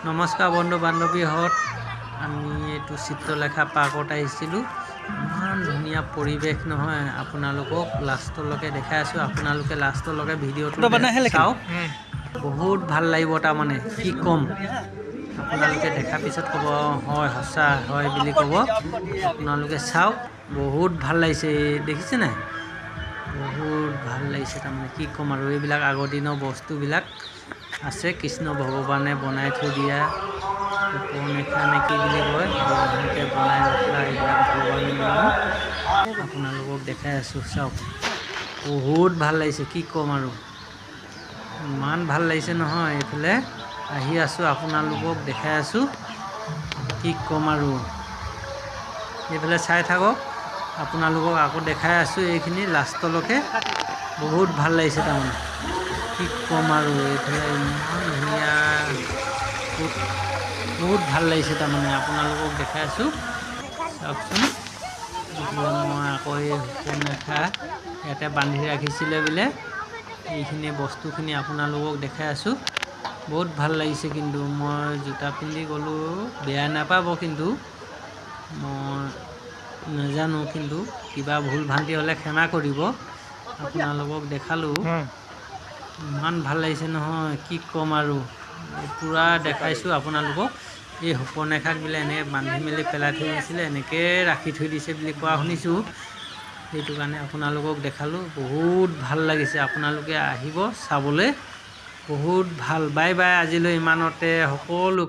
নমস্কাৰ বন্ধু বান্ধৱীহঁত, আমি এইটো চিত্ৰলেখা পাৰ্কত আহিছিলোঁ। ইমান ধুনীয়া পৰিৱেশ নহয়, আপোনালোকক লাষ্টলৈকে দেখাই আছোঁ। আপোনালোকে লাষ্টলৈকে ভিডিঅ'টো চাওক, বহুত ভাল লাগিব। তাৰমানে কি ক'ম, আপোনালোকে দেখাৰ পিছত ক'ব হয় সঁচা হয় বুলি ক'ব। আপোনালোকে চাওক, বহুত ভাল লাগিছে, দেখিছে নাই? বহুত ভাল লাগিছে। তাৰমানে কি ক'ম আৰু, এইবিলাক আগৰ দিনৰ বস্তুবিলাক আছে, কৃষ্ণ ভগৱানে বনাই থৈ দিয়া উপনেখা নে কি বুলি কয়, এনেকৈ বনাই ৰখা এইবিলাক ভগৱানৰ নাম আপোনালোকক দেখাই আছোঁ। চাওক, বহুত ভাল লাগিছে, কি ক'ম আৰু, ইমান ভাল লাগিছে নহয়। এইফালে আহি আছোঁ, আপোনালোকক দেখাই আছোঁ, কি ক'ম আৰু, এইফালে চাই থাকক। আপোনালোকক আকৌ দেখাই আছোঁ এইখিনি লাষ্টলৈকে। বহুত ভাল লাগিছে তাৰমানে, কি ক'ম আৰু, এইফালে ইমান ধুনীয়া, বহুত ভাল লাগিছে তাৰমানে। আপোনালোকক দেখাই আছোঁ, চাওকচোন। এইফালে মই আকৌ এই উপনেখা ইয়াতে বান্ধি ৰাখিছিলে বোলে, এইখিনি বস্তুখিনি আপোনালোকক দেখাই আছোঁ। বহুত ভাল লাগিছে, কিন্তু মই জোতা পিন্ধি গ'লোঁ, বেয়া নাপাব কিন্তু, মই নাজানো, কিন্তু কিবা ভুল ভ্ৰান্তি হ'লে ক্ষমা কৰিব। আপোনালোকক দেখালোঁ, ইমান ভাল লাগিছে নহয়, কি ক'ম আৰু, পূৰা দেখাইছোঁ আপোনালোকক। এই উপনেখাক বোলে এনেকৈ বান্ধি মেলি পেলাই থৈ দিছিলে, এনেকৈ ৰাখি থৈ দিছে বুলি কোৱা শুনিছোঁ। সেইটো কাৰণে আপোনালোকক দেখালোঁ, বহুত ভাল লাগিছে। আপোনালোকে আহিব চাবলৈ, বহুত ভাল। বাই বাই, আজিলৈ ইমানতে সকলো।